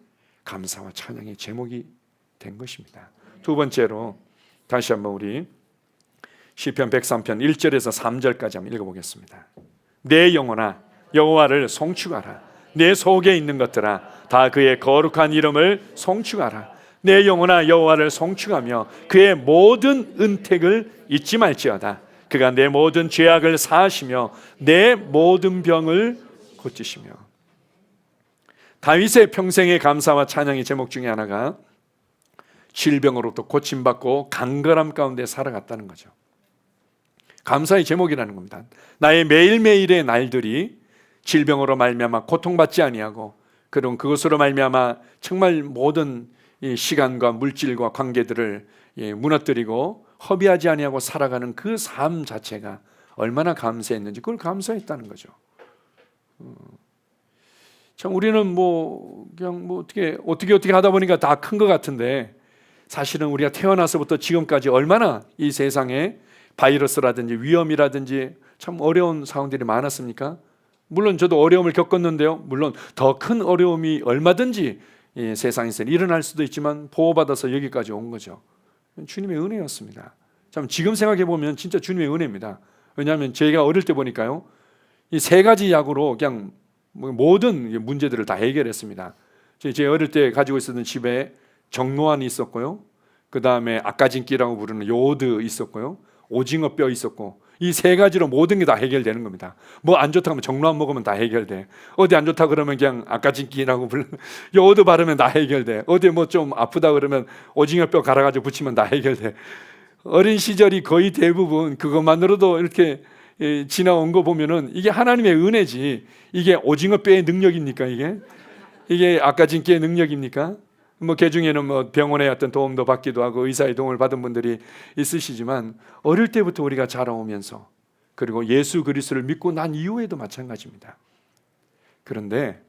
감사와 찬양의 제목이 된 것입니다. 두 번째로 다시 한번 우리 시편 103편 1절에서 3절까지 한번 읽어보겠습니다. 내 영혼아 여호와를 송축하라. 내 속에 있는 것들아 다 그의 거룩한 이름을 송축하라. 내 영혼아 여호와를 송축하며 그의 모든 은택을 잊지 말지어다. 그가 내 모든 죄악을 사하시며 내 모든 병을 고치시며. 다윗의 평생의 감사와 찬양의 제목 중에 하나가 질병으로부터 고침받고 강건함 가운데 살아갔다는 거죠. 감사의 제목이라는 겁니다. 나의 매일매일의 날들이 질병으로 말미암아 고통받지 아니하고, 그런 그것으로 말미암아 정말 모든 이 시간과 물질과 관계들을 무너뜨리고 허비하지 아니하고 살아가는 그 삶 자체가 얼마나 감사했는지, 그걸 감사했다는 거죠. 참 우리는 그냥 어떻게 하다 보니까 다 큰 것 같은데, 사실은 우리가 태어나서부터 지금까지 얼마나 이 세상에 바이러스라든지 위험이라든지 참 어려운 상황들이 많았습니까? 물론 저도 어려움을 겪었는데요, 물론 더 큰 어려움이 얼마든지 이 세상에서 일어날 수도 있지만 보호받아서 여기까지 온 거죠. 주님의 은혜였습니다. 참 지금 생각해 보면 진짜 주님의 은혜입니다. 왜냐하면 제가 어릴 때 보니까요, 이 세 가지 약으로 그냥 모든 문제들을 다 해결했습니다. 제 어릴 때 가지고 있었던 집에 정노안이 있었고요, 그 다음에 아까진기라고 부르는 요오드 있었고요, 오징어 뼈 있었고, 이 세 가지로 모든 게 다 해결되는 겁니다. 뭐 안 좋다 하면 정노안 먹으면 다 해결돼. 어디 안 좋다 그러면 그냥 아까진기라고 부르는 요오드 바르면 다 해결돼. 어디 뭐 좀 아프다 그러면 오징어 뼈 갈아가지고 붙이면 다 해결돼. 어린 시절이 거의 대부분 그것만으로도 이렇게 지나온 거 보면은 이게 하나님의 은혜지, 이게 오징어 뼈의 능력입니까? 이게 아까진기의 능력입니까? 개중에는 병원의 어떤 도움도 받기도 하고 의사의 도움을 받은 분들이 있으시지만, 어릴 때부터 우리가 자라오면서 그리고 예수 그리스도를 믿고 난 이후에도 마찬가지입니다. 그런데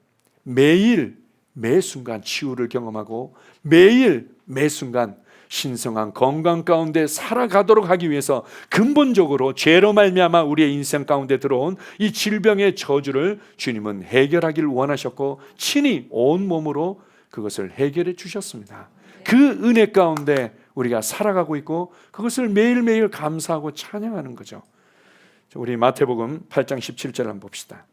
매일 매 순간 치유를 경험하고 매일 매 순간 신성한 건강 가운데 살아가도록 하기 위해서 근본적으로 죄로 말미암아 우리의 인생 가운데 들어온 이 질병의 저주를 주님은 해결하길 원하셨고 친히 온 몸으로 그것을 해결해 주셨습니다. 그 은혜 가운데 우리가 살아가고 있고 그것을 매일매일 감사하고 찬양하는 거죠. 우리 마태복음 8장 17절 한번 봅시다.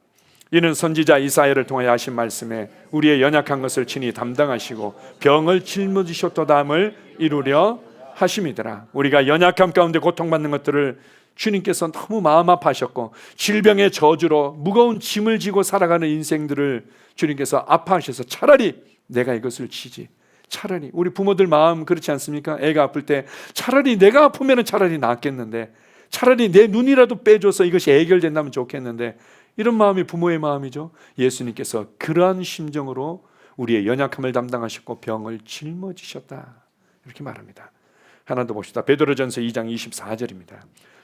이는 선지자 이사야를 통하여 하신 말씀에 우리의 연약한 것을 친히 담당하시고 병을 짊어지셨도다함을 이루려 하심이더라. 우리가 연약함 가운데 고통받는 것들을 주님께서 너무 마음 아파하셨고, 질병의 저주로 무거운 짐을 지고 살아가는 인생들을 주님께서 아파하셔서 차라리 내가 이것을 지지, 차라리 우리 부모들 마음 그렇지 않습니까? 애가 아플 때 차라리 내가 아프면 차라리 낫겠는데, 차라리 내 눈이라도 빼줘서 이것이 해결된다면 좋겠는데, 이런 마음이 부모의 마음이죠. 예수님께서 그러한 심정으로 우리의 연약함을 담당하셨고 병을 짊어지셨다, 이렇게 말합니다. 하나 더 봅시다. 베드로전서 2장 24절입니다.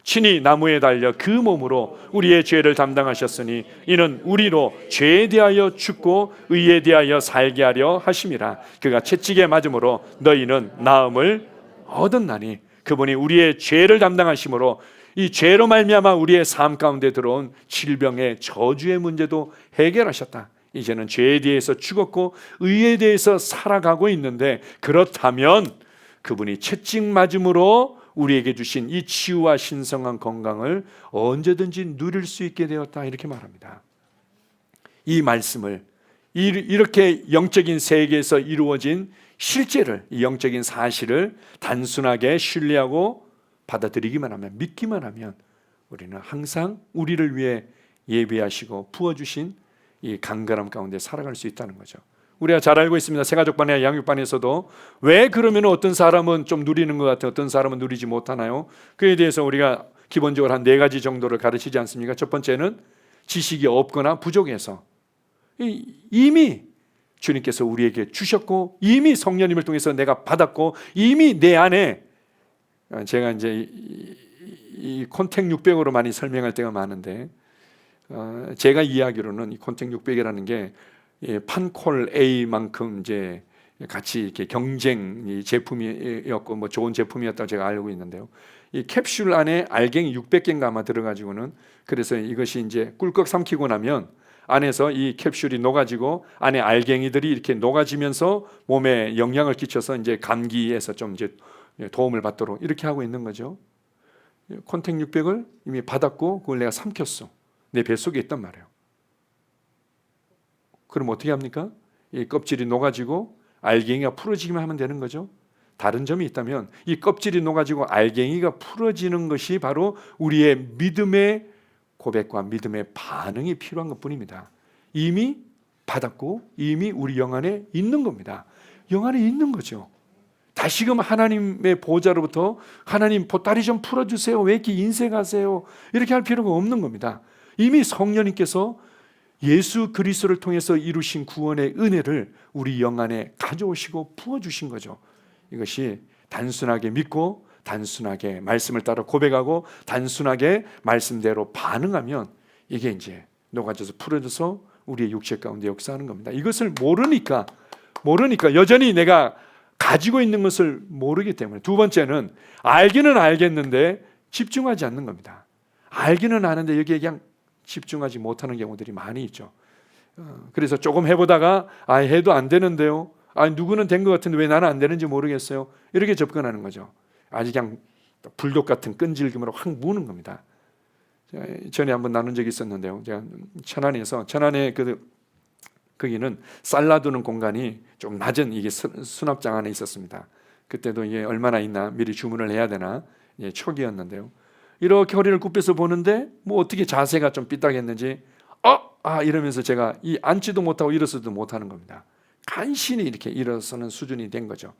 친히 나무에 달려 그 몸으로 우리의 죄를 담당하셨으니 이는 우리로 죄에 대하여 죽고 의에 대하여 살게 하려 하심이라. 그가 채찍에 맞음으로 너희는 나음을 얻었나니. 그분이 우리의 죄를 담당하심으로 이 죄로 말미암아 우리의 삶 가운데 들어온 질병의 저주의 문제도 해결하셨다. 이제는 죄에 대해서 죽었고 의에 대해서 살아가고 있는데, 그렇다면 그분이 채찍 맞음으로 우리에게 주신 이 치유와 신성한 건강을 언제든지 누릴 수 있게 되었다, 이렇게 말합니다. 이 말씀을, 이렇게 영적인 세계에서 이루어진 실제를, 이 영적인 사실을 단순하게 신뢰하고 받아들이기만 하면, 믿기만 하면 우리는 항상 우리를 위해 예비하시고 부어주신 이 강건함 가운데 살아갈 수 있다는 거죠. 우리가 잘 알고 있습니다. 세가족반이나 양육반에서도 왜 그러면 어떤 사람은 좀 누리는 것 같아요, 어떤 사람은 누리지 못하나요? 그에 대해서 우리가 기본적으로 한 4가지 정도를 가르치지 않습니까? 첫 번째는 지식이 없거나 부족해서, 이미 주님께서 우리에게 주셨고 이미 성령님을 통해서 내가 받았고 이미 내 안에, 제가 이제 이 콘택 600으로 많이 설명할 때가 많은데, 제가 이해하기로는 이 콘택 600이라는 게 판콜 A만큼 이제 같이 이렇게 경쟁 제품이었고 뭐 좋은 제품이었다고 제가 알고 있는데요. 이 캡슐 안에 알갱이 600개인가 아마 들어가지고는, 그래서 이것이 이제 꿀꺽 삼키고 나면 안에서 이 캡슐이 녹아지고 안에 알갱이들이 이렇게 녹아지면서 몸에 영향을 끼쳐서 이제 감기에서 좀 이제 도움을 받도록 이렇게 하고 있는 거죠. 콘택 600을 이미 받았고 그걸 내가 삼켰어. 내 뱃속에 있단 말이에요. 그럼 어떻게 합니까? 이 껍질이 녹아지고 알갱이가 풀어지기만 하면 되는 거죠. 다른 점이 있다면 이 껍질이 녹아지고 알갱이가 풀어지는 것이 바로 우리의 믿음의 고백과 믿음의 반응이 필요한 것뿐입니다. 이미 받았고 이미 우리 영 안에 있는 겁니다. 영 안에 있는 거죠. 다시금 하나님의 보호자로부터 하나님 보따리 좀 풀어주세요, 왜 이렇게 인색하세요, 이렇게 할 필요가 없는 겁니다. 이미 성령님께서 예수 그리스도를 통해서 이루신 구원의 은혜를 우리 영 안에 가져오시고 부어주신 거죠. 이것이 단순하게 믿고 단순하게 말씀을 따라 고백하고 단순하게 말씀대로 반응하면 이게 이제 녹아져서 풀어져서 우리의 육체 가운데 역사하는 겁니다. 이것을 모르니까 여전히 내가 가지고 있는 것을 모르기 때문에. 두 번째는 알기는 알겠는데 집중하지 않는 겁니다. 알기는 아는데 여기에 그냥 집중하지 못하는 경우들이 많이 있죠. 그래서 조금 해보다가 해도 안 되는데요, 누구는 된 것 같은데 왜 나는 안 되는지 모르겠어요, 이렇게 접근하는 거죠. 아주 그냥 불독 같은 끈질김으로 확 무는 겁니다. 전에 한번 나눈 적이 있었는데요, 제가 천안에 거기는 쌀 놔두는 공간이 좀 낮은 이게 수납장 안에 있었습니다. 그때도 이게 얼마나 있나 미리 주문을 해야 되나 초기였는데요. 이렇게 허리를 굽혀서 보는데 뭐 어떻게 자세가 좀 삐딱했는지 이러면서 제가 앉지도 못하고 일어서도 못하는 겁니다. 간신히 이렇게 일어서는 수준이 된 거죠.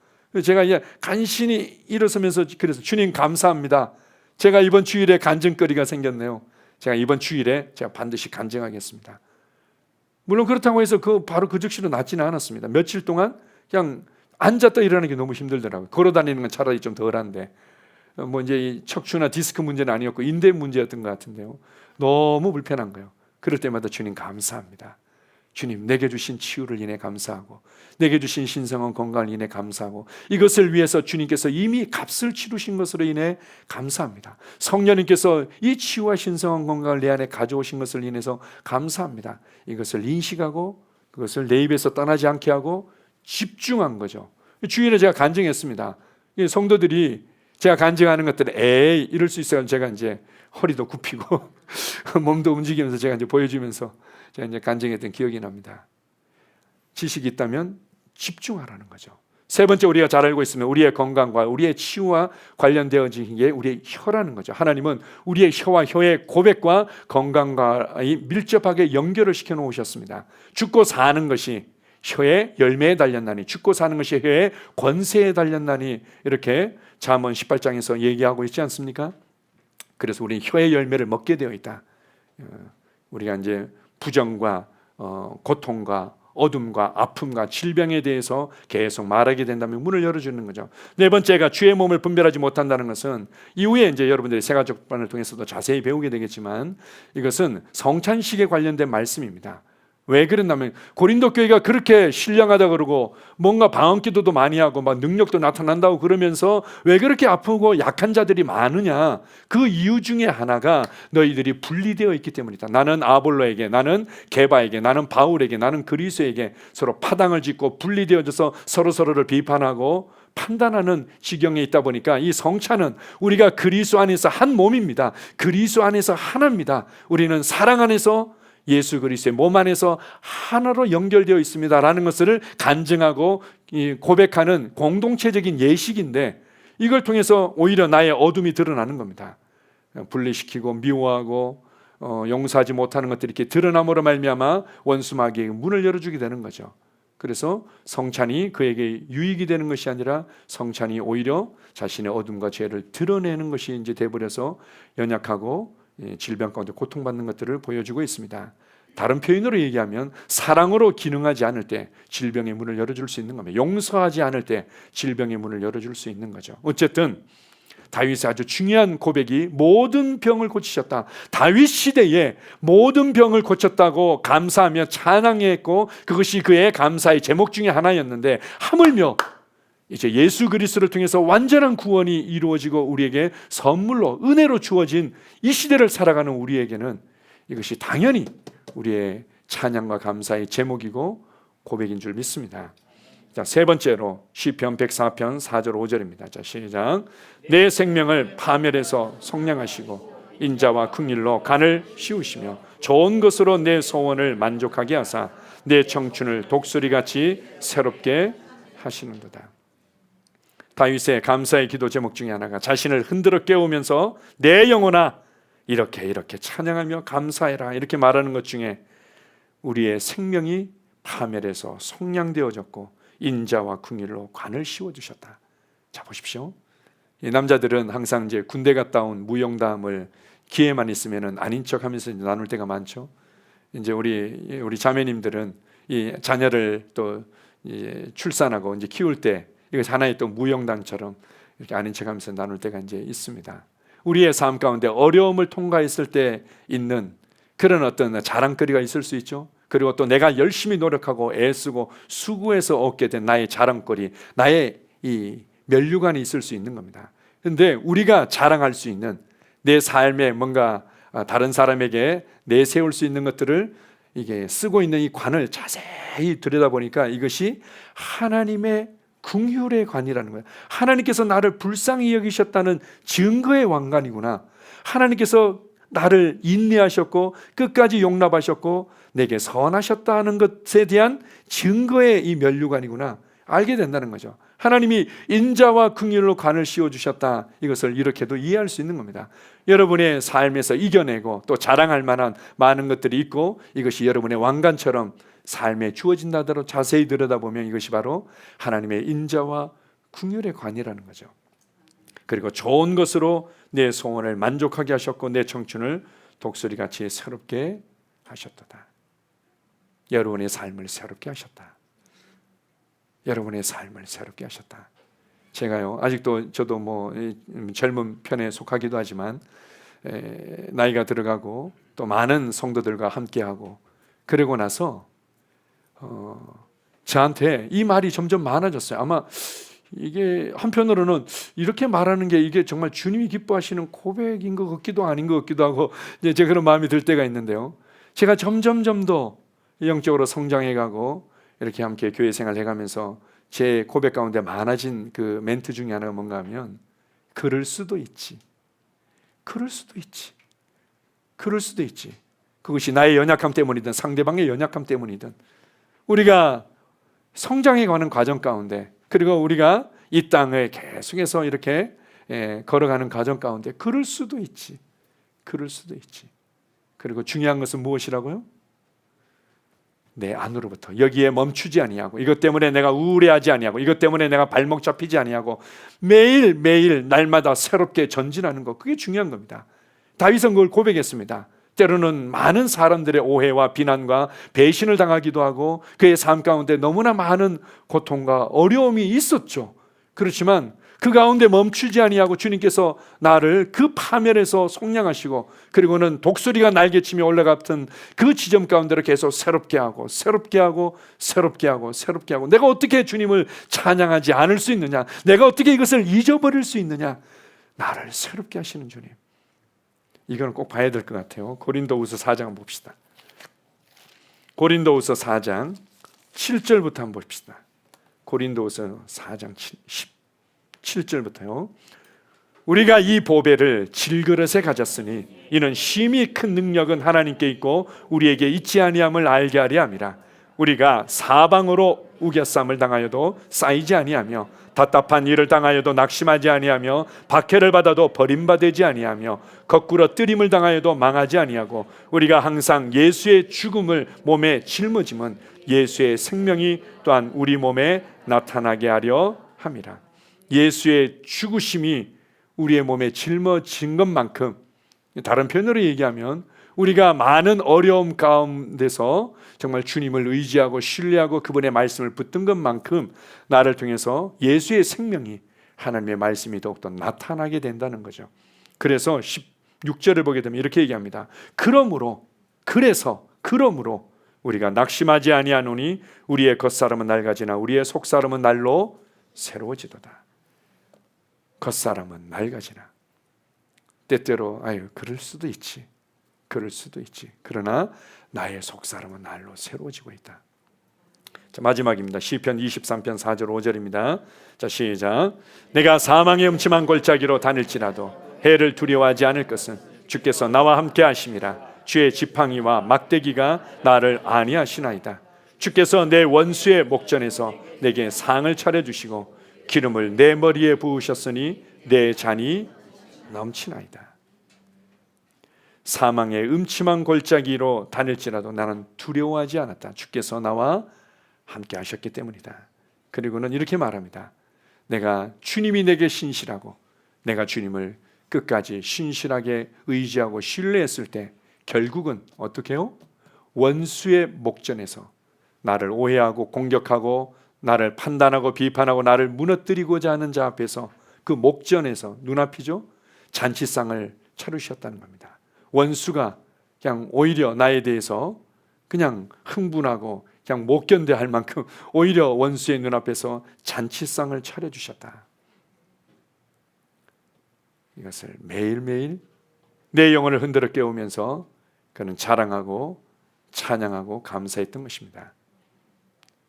제가 이제 간신히 일어서면서 그래서 주님 감사합니다, 제가 이번 주일에 간증거리가 생겼네요, 제가 이번 주일에 제가 반드시 간증하겠습니다. 물론 그렇다고 해서 바로 그 즉시로 낫지는 않았습니다. 며칠 동안 그냥 앉았다 일어나는 게 너무 힘들더라고요. 걸어다니는 건 차라리 좀 덜한데 뭐 이제 이 척추나 디스크 문제는 아니었고 인대 문제였던 것 같은데요, 너무 불편한 거예요. 그럴 때마다 주님 감사합니다, 주님 내게 주신 치유를 인해 감사하고 내게 주신 신성한 건강을 인해 감사하고 이것을 위해서 주님께서 이미 값을 치르신 것으로 인해 감사합니다. 성령님께서 이 치유와 신성한 건강을 내 안에 가져오신 것을 인해서 감사합니다. 이것을 인식하고 그것을 내 입에서 떠나지 않게 하고 집중한 거죠. 주일에 제가 간증했습니다. 성도들이 제가 간증하는 것들을 이럴 수 있어요. 제가 이제 허리도 굽히고 몸도 움직이면서 제가 이제 보여주면서 제가 이제 간증했던 기억이 납니다. 지식이 있다면 집중하라는 거죠. 세 번째, 우리가 잘 알고 있으면 우리의 건강과 우리의 치유와 관련되어진 게 우리의 혀라는 거죠. 하나님은 우리의 혀와 혀의 고백과 건강과 밀접하게 연결을 시켜 놓으셨습니다. 죽고 사는 것이 혀의 열매에 달렸나니, 죽고 사는 것이 혀의 권세에 달렸나니, 이렇게 잠언 18장에서 얘기하고 있지 않습니까? 그래서 우리는 혀의 열매를 먹게 되어 있다. 우리가 이제 부정과 고통과 어둠과 아픔과 질병에 대해서 계속 말하게 된다면 문을 열어주는 거죠. 네 번째가 주의 몸을 분별하지 못한다는 것은 이후에 이제 여러분들이 새가족반을 통해서도 자세히 배우게 되겠지만 이것은 성찬식에 관련된 말씀입니다. 왜 그랬냐면 고린도 교회가 그렇게 신령하다 그러고 뭔가 방언기도도 많이 하고 막 능력도 나타난다고 그러면서 왜 그렇게 아프고 약한 자들이 많으냐, 그 이유 중에 하나가 너희들이 분리되어 있기 때문이다. 나는 아볼로에게, 나는 게바에게, 나는 바울에게, 나는 그리스도에게 서로 파당을 짓고 분리되어져서 서로서로를 비판하고 판단하는 지경에 있다 보니까 이 성찬은 우리가 그리스도 안에서 한 몸입니다. 그리스도 안에서 하나입니다. 우리는 사랑 안에서 예수 그리스도의 몸 안에서 하나로 연결되어 있습니다라는 것을 간증하고 고백하는 공동체적인 예식인데, 이걸 통해서 오히려 나의 어둠이 드러나는 겁니다. 분리시키고 미워하고 용서하지 못하는 것들이 이렇게 드러남으로 말미암아 원수 마귀에게 문을 열어주게 되는 거죠. 그래서 성찬이 그에게 유익이 되는 것이 아니라 성찬이 오히려 자신의 어둠과 죄를 드러내는 것이 이제 돼버려서 연약하고 질병 가운데 고통받는 것들을 보여주고 있습니다. 다른 표현으로 얘기하면 사랑으로 기능하지 않을 때 질병의 문을 열어줄 수 있는 겁니다. 용서하지 않을 때 질병의 문을 열어줄 수 있는 거죠. 어쨌든 다윗의 아주 중요한 고백이 모든 병을 고치셨다. 다윗 시대에 모든 병을 고쳤다고 감사하며 찬양했고 그것이 그의 감사의 제목 중에 하나였는데, 하물며 이제 예수 그리스도를 통해서 완전한 구원이 이루어지고 우리에게 선물로 은혜로 주어진 이 시대를 살아가는 우리에게는 이것이 당연히 우리의 찬양과 감사의 제목이고 고백인 줄 믿습니다. 자, 세 번째로 시편 104편 4절 5절입니다. 자, 시작. 내 생명을 파멸해서 속량하시고 인자와 긍휼로 간을 씌우시며 좋은 것으로 내 소원을 만족하게 하사 내 청춘을 독수리같이 새롭게 하시는도다. 다윗의 감사의 기도 제목 중에 하나가 자신을 흔들어 깨우면서 내 영혼아 이렇게 찬양하며 감사해라, 이렇게 말하는 것 중에 우리의 생명이 파멸해서 속량되어졌고 인자와 긍휼로 관을 씌워주셨다. 자, 보십시오. 이 남자들은 항상 이제 군대 갔다 온 무용담을 기회만 있으면은 아닌 척하면서 나눌 때가 많죠. 이제 우리 자매님들은 이 자녀를 또 출산하고 이제 키울 때 이것이 하나의 또 무용담처럼 이렇게 아닌 척하면서 나눌 때가 이제 있습니다. 우리의 삶 가운데 어려움을 통과했을 때 있는 그런 어떤 자랑거리가 있을 수 있죠. 그리고 또 내가 열심히 노력하고 애쓰고 수고해서 얻게 된 나의 자랑거리, 나의 이 면류관이 있을 수 있는 겁니다. 그런데 우리가 자랑할 수 있는 내 삶에 뭔가 다른 사람에게 내세울 수 있는 것들을 이게 쓰고 있는 이 관을 자세히 들여다보니까 이것이 하나님의 긍휼의 관이라는 거예요. 하나님께서 나를 불쌍히 여기셨다는 증거의 왕관이구나. 하나님께서 나를 인내하셨고 끝까지 용납하셨고 내게 선하셨다는 것에 대한 증거의 이 면류관이구나 알게 된다는 거죠. 하나님이 인자와 긍휼로 관을 씌워주셨다, 이것을 이렇게도 이해할 수 있는 겁니다. 여러분의 삶에서 이겨내고 또 자랑할 만한 많은 것들이 있고 이것이 여러분의 왕관처럼 삶에 주어진다더러 자세히 들여다보면 이것이 바로 하나님의 인자와 긍휼의 관이라는 거죠. 그리고 좋은 것으로 내 소원을 만족하게 하셨고 내 청춘을 독수리같이 새롭게 하셨도다. 여러분의 삶을 새롭게 하셨다. 여러분의 삶을 새롭게 하셨다. 제가요, 아직도 저도 뭐 젊은 편에 속하기도 하지만 나이가 들어가고 또 많은 성도들과 함께하고 그러고 나서 저한테 이 말이 점점 많아졌어요. 아마 이게 한편으로는 이렇게 말하는 게 이게 정말 주님이 기뻐하시는 고백인 것 같기도 아닌 것 같기도 하고 이제 제가 그런 마음이 들 때가 있는데요. 제가 점점 더 영적으로 성장해가고 이렇게 함께 교회 생활 해가면서 제 고백 가운데 많아진 그 멘트 중에 하나가 뭔가 하면 그럴 수도 있지. 그럴 수도 있지. 그럴 수도 있지. 그것이 나의 연약함 때문이든 상대방의 연약함 때문이든 우리가 성장해가는 과정 가운데 그리고 우리가 이 땅을 계속해서 이렇게 걸어가는 과정 가운데 그럴 수도 있지. 그럴 수도 있지. 그리고 중요한 것은 무엇이라고요? 내 안으로부터 여기에 멈추지 아니하고 이것 때문에 내가 우울해하지 아니하고 이것 때문에 내가 발목 잡히지 아니하고 매일매일 날마다 새롭게 전진하는 것, 그게 중요한 겁니다. 다윗은 그걸 고백했습니다. 때로는 많은 사람들의 오해와 비난과 배신을 당하기도 하고 그의 삶 가운데 너무나 많은 고통과 어려움이 있었죠. 그렇지만 그 가운데 멈추지 아니하고 주님께서 나를 그 파멸에서 속량하시고 그리고는 독수리가 날개치며 올라갔던 그 지점 가운데로 계속 새롭게 하고 새롭게 하고 새롭게 하고 새롭게 하고 내가 어떻게 주님을 찬양하지 않을 수 있느냐, 내가 어떻게 이것을 잊어버릴 수 있느냐, 나를 새롭게 하시는 주님, 이건 꼭 봐야 될 것 같아요. 고린도후서 4장 봅시다. 고린도후서 4장 7절부터 한번 봅시다. 고린도후서 4장 17절부터요. 우리가 이 보배를 질그릇에 가졌으니 이는 심히 큰 능력은 하나님께 있고 우리에게 있지 아니함을 알게 하려 함이라. 우리가 사방으로 우겨쌈을 당하여도 쌓이지 아니하며 답답한 일을 당하여도 낙심하지 아니하며 박해를 받아도 버림받지 아니하며 거꾸로 뜨림을 당하여도 망하지 아니하고 우리가 항상 예수의 죽음을 몸에 짊어짐은 예수의 생명이 또한 우리 몸에 나타나게 하려 함이라. 예수의 죽으심이 우리의 몸에 짊어진 것만큼, 다른 표현으로 얘기하면 우리가 많은 어려움 가운데서 정말 주님을 의지하고 신뢰하고 그분의 말씀을 붙든 것만큼 나를 통해서 예수의 생명이, 하나님의 말씀이 더욱더 나타나게 된다는 거죠. 그래서 16절을 보게 되면 이렇게 얘기합니다. 그러므로 우리가 낙심하지 아니하노니 우리의 겉사람은 낡아지나 우리의 속사람은 날로 새로워지도다. 겉사람은 낡아지나 때때로 그럴 수도 있지. 그러나 나의 속사람은 날로 새로워지고 있다. 자, 마지막입니다. 시편 23편 4절 5절입니다. 자, 시작. 내가 사망의 음침한 골짜기로 다닐지라도 해를 두려워하지 않을 것은 주께서 나와 함께 하심이라. 주의 지팡이와 막대기가 나를 안위하시나이다. 주께서 내 원수의 목전에서 내게 상을 차려주시고 기름을 내 머리에 부으셨으니 내 잔이 넘치나이다. 사망의 음침한 골짜기로 다닐지라도 나는 두려워하지 않았다. 주께서 나와 함께 하셨기 때문이다. 그리고는 이렇게 말합니다. 내가 주님이 내게 신실하고 내가 주님을 끝까지 신실하게 의지하고 신뢰했을 때 결국은 어떻게 해요? 원수의 목전에서 나를 오해하고 공격하고 나를 판단하고 비판하고 나를 무너뜨리고자 하는 자 앞에서 그 목전에서 눈앞이죠? 잔치상을 차리셨다는 겁니다. 원수가 그냥 오히려 나에 대해서 그냥 흥분하고 그냥 못 견뎌할 만큼 오히려 원수의 눈앞에서 잔치상을 차려주셨다. 이것을 매일매일 내 영혼을 흔들어 깨우면서 그는 자랑하고 찬양하고 감사했던 것입니다.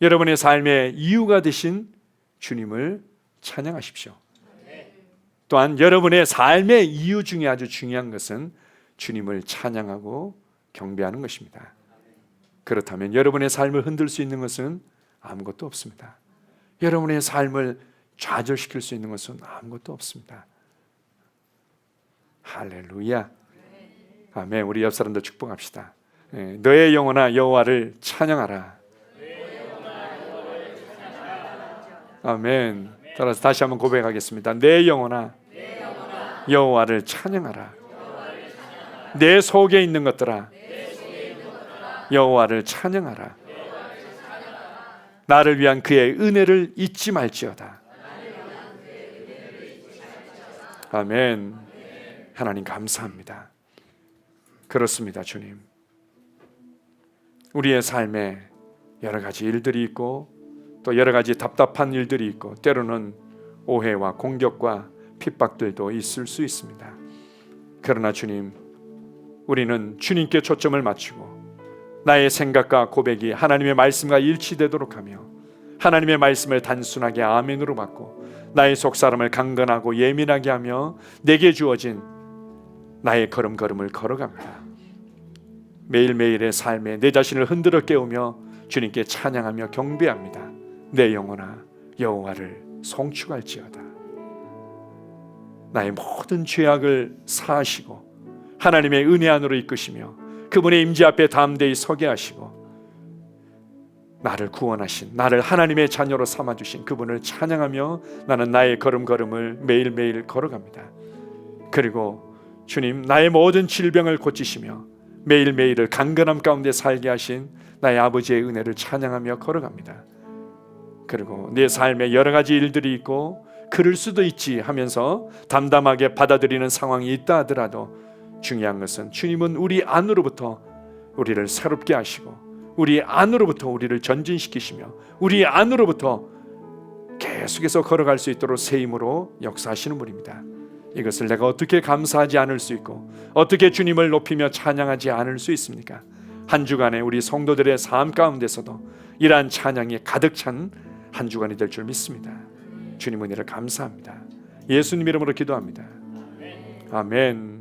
여러분의 삶의 이유가 되신 주님을 찬양하십시오. 또한 여러분의 삶의 이유 중에 아주 중요한 것은 주님을 찬양하고 경배하는 것입니다. 그렇다면 여러분의 삶을 흔들 수 있는 것은 아무것도 없습니다. 여러분의 삶을 좌절시킬 수 있는 것은 아무것도 없습니다. 할렐루야. 아멘. 우리 옆 사람들 축복합시다. 너의 영혼아 여호와를 찬양하라. 아멘. 따라서 다시 한번 고백하겠습니다. 내 영혼아 여호와를 찬양하라. 내 속에 있는 것들아 여호와를 찬양하라. 나를 위한 그의 은혜를 잊지 말지어다. 아멘. 하나님 감사합니다. 그렇습니다. 주님, 우리의 삶에 여러 가지 일들이 있고 또 여러 가지 답답한 일들이 있고 때로는 오해와 공격과 핍박들도 있을 수 있습니다. 그러나 주님, 우리는 주님께 초점을 맞추고 나의 생각과 고백이 하나님의 말씀과 일치되도록 하며 하나님의 말씀을 단순하게 아멘으로 받고 나의 속사람을 강건하고 예민하게 하며 내게 주어진 나의 걸음걸음을 걸어갑니다. 매일매일의 삶에 내 자신을 흔들어 깨우며 주님께 찬양하며 경배합니다. 내 영혼아 여호와를 송축할지어다. 나의 모든 죄악을 사하시고 하나님의 은혜 안으로 이끄시며 그분의 임재 앞에 담대히 서게 하시고 나를 구원하신, 나를 하나님의 자녀로 삼아주신 그분을 찬양하며 나는 나의 걸음걸음을 매일매일 걸어갑니다. 그리고 주님, 나의 모든 질병을 고치시며 매일매일을 강건함 가운데 살게 하신 나의 아버지의 은혜를 찬양하며 걸어갑니다. 그리고 내 삶에 여러 가지 일들이 있고 그럴 수도 있지 하면서 담담하게 받아들이는 상황이 있다 하더라도 중요한 것은 주님은 우리 안으로부터 우리를 새롭게 하시고 우리 안으로부터 우리를 전진시키시며 우리 안으로부터 계속해서 걸어갈 수 있도록 새 힘으로 역사하시는 분입니다. 이것을 내가 어떻게 감사하지 않을 수 있고 어떻게 주님을 높이며 찬양하지 않을 수 있습니까? 한 주간에 우리 성도들의 삶 가운데서도 이러한 찬양이 가득 찬 한 주간이 될 줄 믿습니다. 주님 은혜를 감사합니다. 예수님 이름으로 기도합니다. 아멘.